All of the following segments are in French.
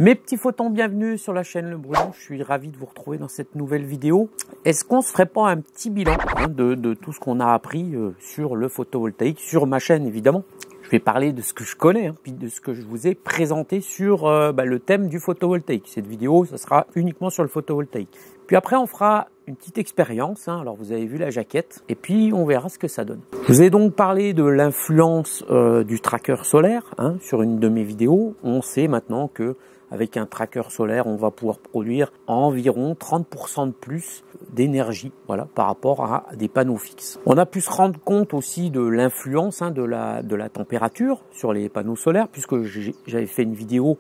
Mes petits photons, bienvenue sur la chaîne Le Brûlant. Je suis ravi de vous retrouver dans cette nouvelle vidéo. Est-ce qu'on se ferait pas un petit bilan de tout ce qu'on a appris sur le photovoltaïque, sur ma chaîne évidemment. Je vais parler de ce que je connais, puis de ce que je vous ai présenté sur le thème du photovoltaïque. Cette vidéo, ça sera uniquement sur le photovoltaïque. Puis après, on fera une petite expérience. Alors, vous avez vu la jaquette. Et puis, on verra ce que ça donne. Je vous ai donc parlé de l'influence du tracker solaire sur une de mes vidéos. On sait maintenant que avec un tracker solaire, on va pouvoir produire environ 30% de plus d'énergie, par rapport à des panneaux fixes. On a pu se rendre compte aussi de l'influence de la température sur les panneaux solaires, puisque j'avais fait une vidéo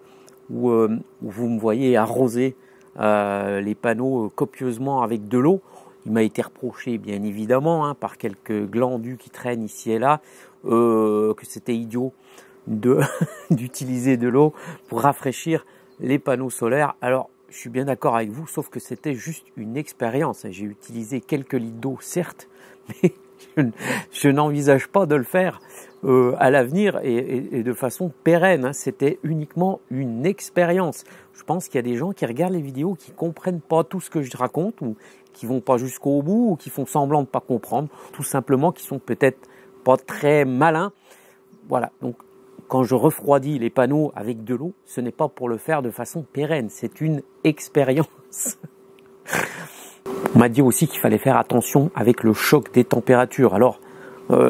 où vous me voyez arroser les panneaux copieusement avec de l'eau. Il m'a été reproché, bien évidemment, par quelques glandus qui traînent ici et là, que c'était idiot d'utiliser de l'eau pour rafraîchir les panneaux solaires. Alors, je suis bien d'accord avec vous, sauf que c'était juste une expérience. J'ai utilisé quelques litres d'eau, certes, mais je n'envisage pas de le faire à l'avenir et de façon pérenne. C'était uniquement une expérience. Je pense qu'il y a des gens qui regardent les vidéos qui comprennent pas tout ce que je raconte, ou qui vont pas jusqu'au bout, ou qui font semblant de pas comprendre, tout simplement qui sont peut-être pas très malins. Voilà, donc quand je refroidis les panneaux avec de l'eau, ce n'est pas pour le faire de façon pérenne, c'est une expérience. On m'a dit aussi qu'il fallait faire attention avec le choc des températures. Alors,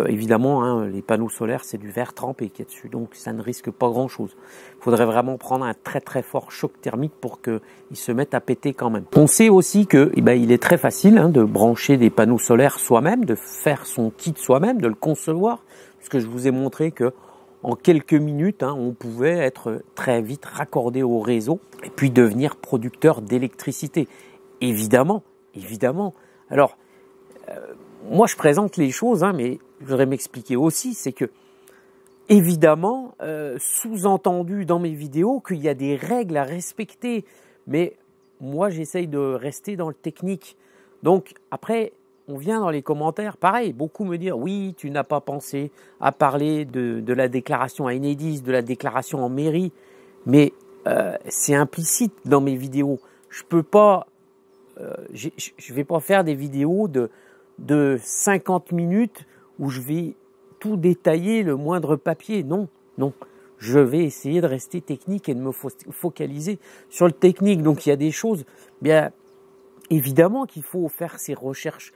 évidemment, les panneaux solaires, c'est du verre trempé qui est dessus, donc ça ne risque pas grand-chose. Il faudrait vraiment prendre un très très fort choc thermique pour qu'ils se mettent à péter quand même. On sait aussi que il est très facile de brancher des panneaux solaires soi-même, de faire son kit soi-même, de le concevoir, puisque je vous ai montré que en quelques minutes, on pouvait être très vite raccordé au réseau et puis devenir producteur d'électricité. Évidemment. Alors, moi je présente les choses, mais je voudrais m'expliquer aussi, c'est que, évidemment, sous-entendu dans mes vidéos qu'il y a des règles à respecter, mais moi j'essaye de rester dans le technique. Donc après, on vient dans les commentaires, pareil, beaucoup me dire « Oui, tu n'as pas pensé à parler de la déclaration à Enedis, de la déclaration en mairie. » Mais c'est implicite dans mes vidéos. Je peux pas, je vais pas faire des vidéos de 50 minutes où je vais tout détailler, le moindre papier. Non. Je vais essayer de rester technique et de me focaliser sur le technique. Donc il y a des choses, bien évidemment qu'il faut faire ses recherches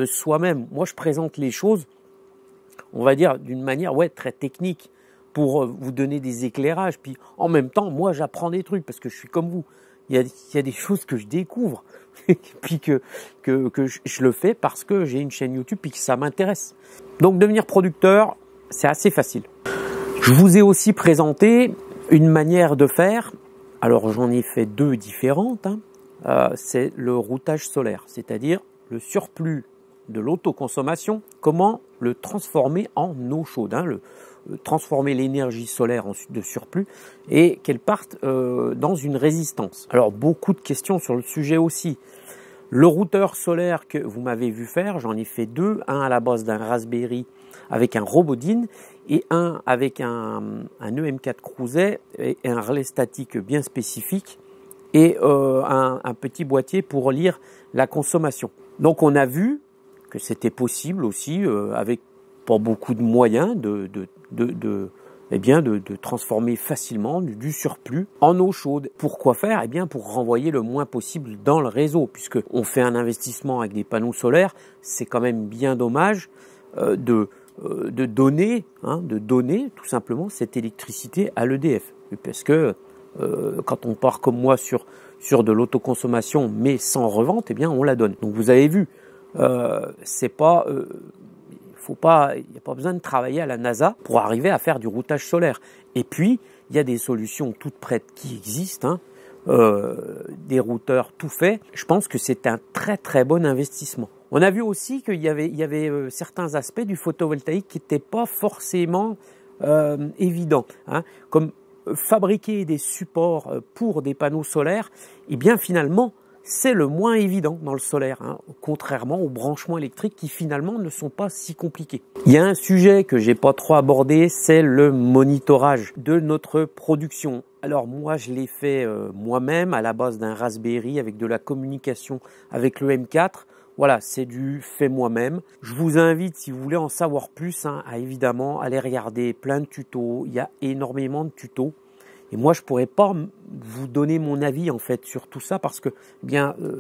soi-même. Moi, je présente les choses, on va dire, d'une manière très technique pour vous donner des éclairages. Puis, en même temps, moi, j'apprends des trucs parce que je suis comme vous. Il y a des choses que je découvre et puis que je le fais parce que j'ai une chaîne YouTube et que ça m'intéresse. Donc, devenir producteur, c'est assez facile. Je vous ai aussi présenté une manière de faire. Alors, j'en ai fait deux différentes. C'est le routage solaire, c'est-à-dire le surplus de l'autoconsommation, comment le transformer en eau chaude, transformer l'énergie solaire de surplus et qu'elle parte dans une résistance. Alors beaucoup de questions sur le sujet aussi. Le routeur solaire que vous m'avez vu faire, j'en ai fait deux, un à la base d'un Raspberry avec un Robodine et un avec un EM4 Cruiset et un relais statique bien spécifique et un petit boîtier pour lire la consommation. Donc on a vu que c'était possible aussi, avec pas beaucoup de moyens, de transformer facilement du surplus en eau chaude. Pourquoi faire ? Pour renvoyer le moins possible dans le réseau, puisque on fait un investissement avec des panneaux solaires, c'est quand même bien dommage de donner tout simplement cette électricité à l'EDF, parce que quand on part comme moi sur de l'autoconsommation mais sans revente, on la donne. Donc vous avez vu, c'est pas, il n'y a pas besoin de travailler à la NASA pour arriver à faire du routage solaire. Et puis il y a des solutions toutes prêtes qui existent, des routeurs tout faits. Je pense que c'est un très très bon investissement. On a vu aussi qu'il y avait certains aspects du photovoltaïque qui n'étaient pas forcément évidents, comme fabriquer des supports pour des panneaux solaires. Finalement, c'est le moins évident dans le solaire, contrairement aux branchements électriques qui finalement ne sont pas si compliqués. Il y a un sujet que j'ai pas trop abordé, c'est le monitorage de notre production. Alors moi je l'ai fait moi-même à la base d'un Raspberry avec de la communication avec le M4. Voilà, c'est du fait moi-même. Je vous invite, si vous voulez en savoir plus, à évidemment aller regarder plein de tutos. Il y a énormément de tutos. Et moi, je pourrais pas vous donner mon avis en fait sur tout ça parce que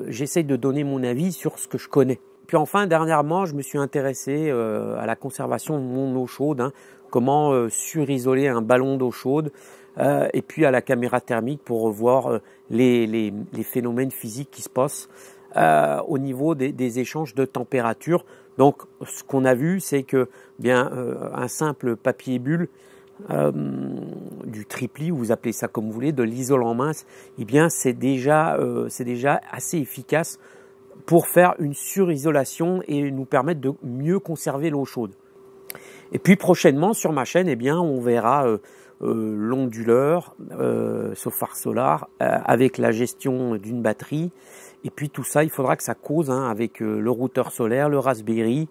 j'essaye de donner mon avis sur ce que je connais. Puis enfin, dernièrement, je me suis intéressé à la conservation de mon eau chaude, comment surisoler un ballon d'eau chaude, et puis à la caméra thermique pour voir les phénomènes physiques qui se passent au niveau des échanges de température. Donc, ce qu'on a vu, c'est que un simple papier bulle, du tripli, vous appelez ça comme vous voulez, de l'isolant mince, c'est déjà assez efficace pour faire une surisolation et nous permettre de mieux conserver l'eau chaude. Et puis prochainement sur ma chaîne, on verra l'onduleur Sofar Solar avec la gestion d'une batterie. Et puis tout ça, il faudra que ça cause avec le routeur solaire, le Raspberry.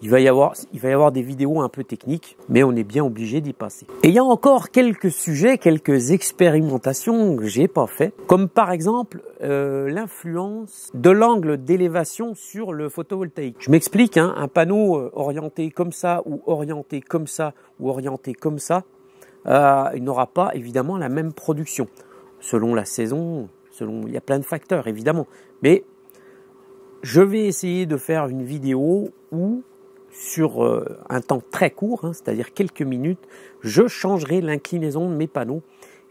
Il va y avoir des vidéos un peu techniques, mais on est bien obligé d'y passer. Et il y a encore quelques sujets, quelques expérimentations que j'ai pas fait, comme par exemple l'influence de l'angle d'élévation sur le photovoltaïque. Je m'explique, un panneau orienté comme ça, ou orienté comme ça, ou orienté comme ça, il n'aura pas évidemment la même production. Selon la saison, il y a plein de facteurs évidemment. Mais je vais essayer de faire une vidéo où sur un temps très court, c'est-à-dire quelques minutes, je changerai l'inclinaison de mes panneaux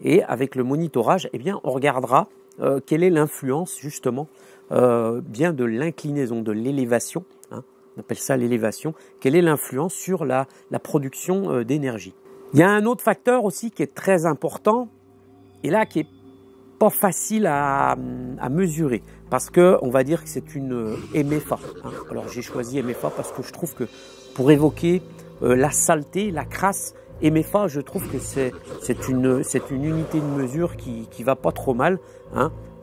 et avec le monitorage, on regardera quelle est l'influence justement de l'inclinaison, de l'élévation, on appelle ça l'élévation, quelle est l'influence sur la production d'énergie. Il y a un autre facteur aussi qui est très important et là qui est pas facile à mesurer parce que on va dire que c'est une MFA. Alors j'ai choisi MFA parce que je trouve que pour évoquer la saleté, la crasse, MFA, je trouve que c'est une unité de mesure qui va pas trop mal.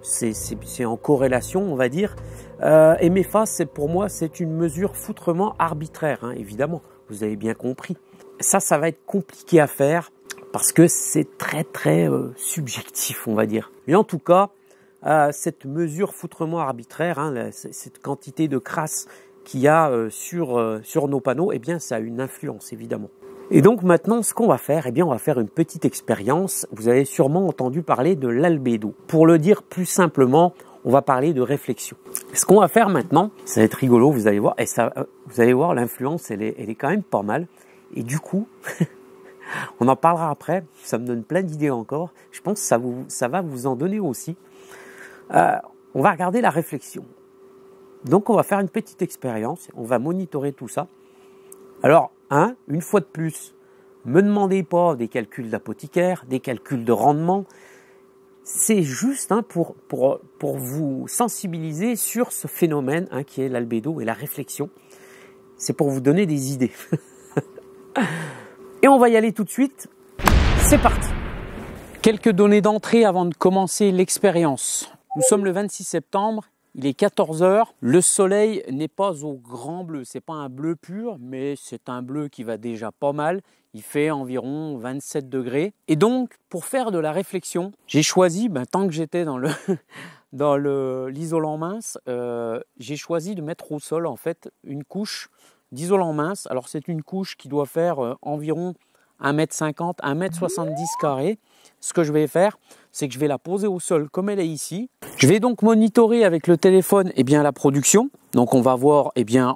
C'est en corrélation, on va dire. MFA, pour moi, c'est une mesure foutrement arbitraire, évidemment. Vous avez bien compris. Ça va être compliqué à faire parce que c'est très subjectif, on va dire. Mais en tout cas, cette mesure foutrement arbitraire, cette quantité de crasse qu'il y a sur nos panneaux, ça a une influence évidemment. Et donc maintenant, ce qu'on va faire, on va faire une petite expérience. Vous avez sûrement entendu parler de l'albédo. Pour le dire plus simplement, on va parler de réflexion. Ce qu'on va faire maintenant, ça va être rigolo, vous allez voir, vous allez voir l'influence, elle est quand même pas mal. Et du coup, on en parlera après, ça me donne plein d'idées encore. Je pense que ça va vous en donner aussi. On va regarder la réflexion. Donc on va faire une petite expérience, on va monitorer tout ça. Alors, une fois de plus, me demandez pas des calculs d'apothicaire, des calculs de rendement. C'est juste pour vous sensibiliser sur ce phénomène qui est l'albédo et la réflexion. C'est pour vous donner des idées. Et on va y aller tout de suite. C'est parti. Quelques données d'entrée avant de commencer l'expérience. Nous sommes le 26 septembre. Il est 14 h. Le soleil n'est pas au grand bleu. C'est pas un bleu pur, mais c'est un bleu qui va déjà pas mal. Il fait environ 27 degrés. Et donc, pour faire de la réflexion, j'ai choisi, tant que j'étais dans l'isolant mince, j'ai choisi de mettre au sol en fait une couche d'isolant mince. Alors c'est une couche qui doit faire environ 1,50 m, 1,70 m carré. Ce que je vais faire, c'est que je vais la poser au sol comme elle est ici. Je vais donc monitorer avec le téléphone la production. Donc on va voir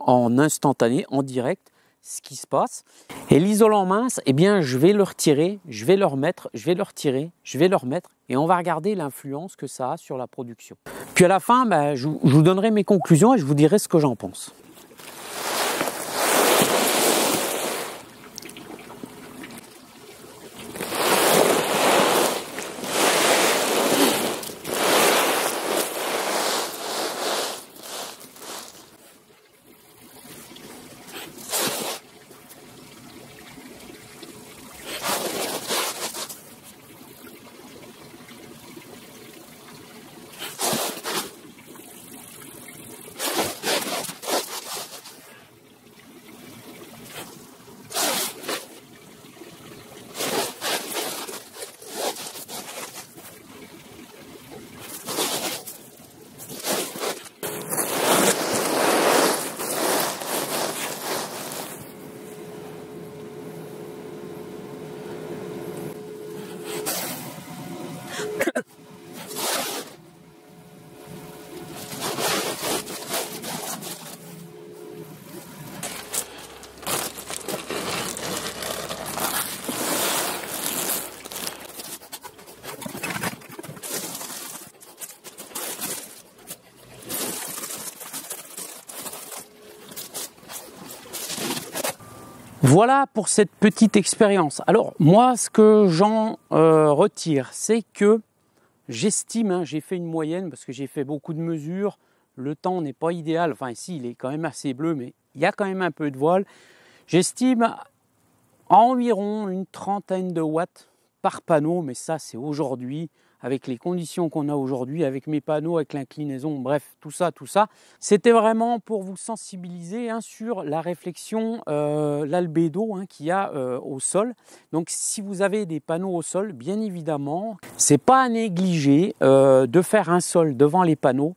en instantané, en direct, ce qui se passe. Et l'isolant mince, je vais le retirer, je vais le remettre, je vais le retirer, je vais le remettre. Et on va regarder l'influence que ça a sur la production. Puis à la fin, je vous donnerai mes conclusions et je vous dirai ce que j'en pense. Voilà pour cette petite expérience. Alors moi, ce que j'en retire, c'est que j'estime, hein, j'ai fait une moyenne parce que j'ai fait beaucoup de mesures. Le temps n'est pas idéal. Enfin ici, il est quand même assez bleu, mais il y a quand même un peu de voile. J'estime à environ une trentaine de watts par panneau, mais ça c'est aujourd'hui, avec les conditions qu'on a aujourd'hui, avec mes panneaux, avec l'inclinaison, bref, tout ça. C'était vraiment pour vous sensibiliser, hein, sur la réflexion, l'albédo, hein, qu'il y a au sol. Donc si vous avez des panneaux au sol, bien évidemment, c'est pas à négliger de faire un sol devant les panneaux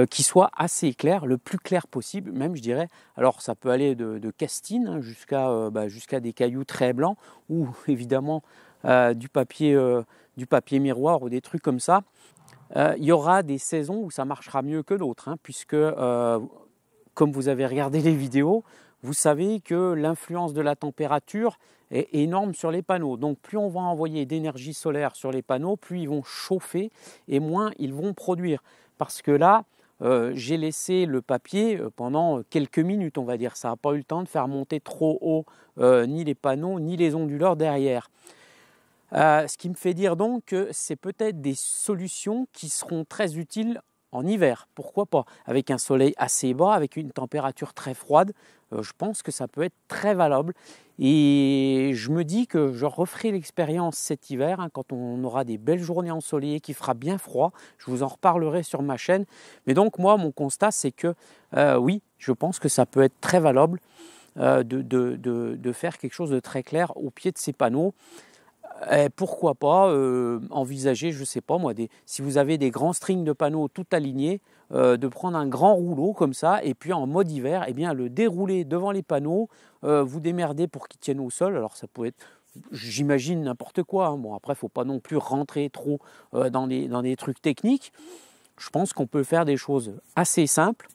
qui soit assez clair, le plus clair possible, même je dirais. Alors ça peut aller de castine, hein, jusqu'à des cailloux très blancs, ou évidemment du papier miroir ou des trucs comme ça. Il y aura des saisons où ça marchera mieux que d'autres, hein, puisque comme vous avez regardé les vidéos, vous savez que l'influence de la température est énorme sur les panneaux. Donc plus on va envoyer d'énergie solaire sur les panneaux, plus ils vont chauffer et moins ils vont produire. Parce que là, j'ai laissé le papier pendant quelques minutes, on va dire. Ça n'a pas eu le temps de faire monter trop haut ni les panneaux ni les onduleurs derrière. Ce qui me fait dire donc que c'est peut-être des solutions qui seront très utiles en hiver. Pourquoi pas? Avec un soleil assez bas, avec une température très froide, je pense que ça peut être très valable. Et je me dis que je referai l'expérience cet hiver, hein, quand on aura des belles journées ensoleillées, qui fera bien froid. Je vous en reparlerai sur ma chaîne. Mais donc moi, mon constat, c'est que oui, je pense que ça peut être très valable de faire quelque chose de très clair au pied de ces panneaux. Et pourquoi pas envisager, je ne sais pas moi, si vous avez des grands strings de panneaux tout alignés, de prendre un grand rouleau comme ça, et puis en mode hiver, eh bien, le dérouler devant les panneaux, vous démerdez pour qu'ils tiennent au sol. Alors ça peut être, j'imagine, n'importe quoi, hein. Bon, après, il ne faut pas non plus rentrer trop dans des trucs techniques. Je pense qu'on peut faire des choses assez simples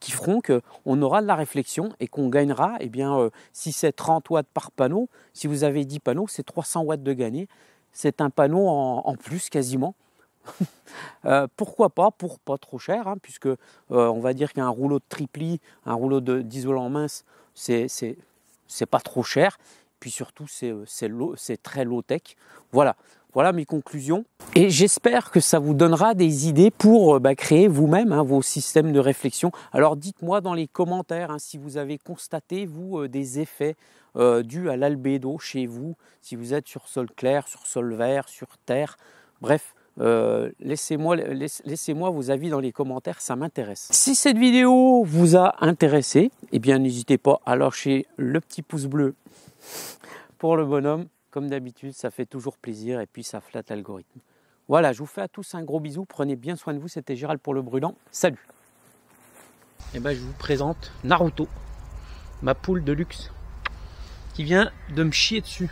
qui feront qu'on aura de la réflexion et qu'on gagnera, eh bien, si c'est 30 watts par panneau, si vous avez 10 panneaux, c'est 300 watts de gagné. C'est un panneau en plus quasiment. Pourquoi pas, pour pas trop cher, hein, puisque on va dire qu'un rouleau de tripli, un rouleau d'isolant mince, c'est pas trop cher. Puis surtout, c'est très low-tech. Voilà mes conclusions. Et j'espère que ça vous donnera des idées pour créer vous-même, hein, vos systèmes de réflexion. Alors dites-moi dans les commentaires, hein, si vous avez constaté, vous, des effets dus à l'albédo chez vous, si vous êtes sur sol clair, sur sol vert, sur terre, bref. Laissez-moi vos avis dans les commentaires, ça m'intéresse. Si cette vidéo vous a intéressé, eh bien n'hésitez pas à lâcher le petit pouce bleu pour le bonhomme. Comme d'habitude, ça fait toujours plaisir et puis ça flatte l'algorithme. Voilà, je vous fais à tous un gros bisou. Prenez bien soin de vous. C'était Gérald pour le Brûlant. Salut. Et ben, je vous présente Naruto, ma poule de luxe, qui vient de me chier dessus.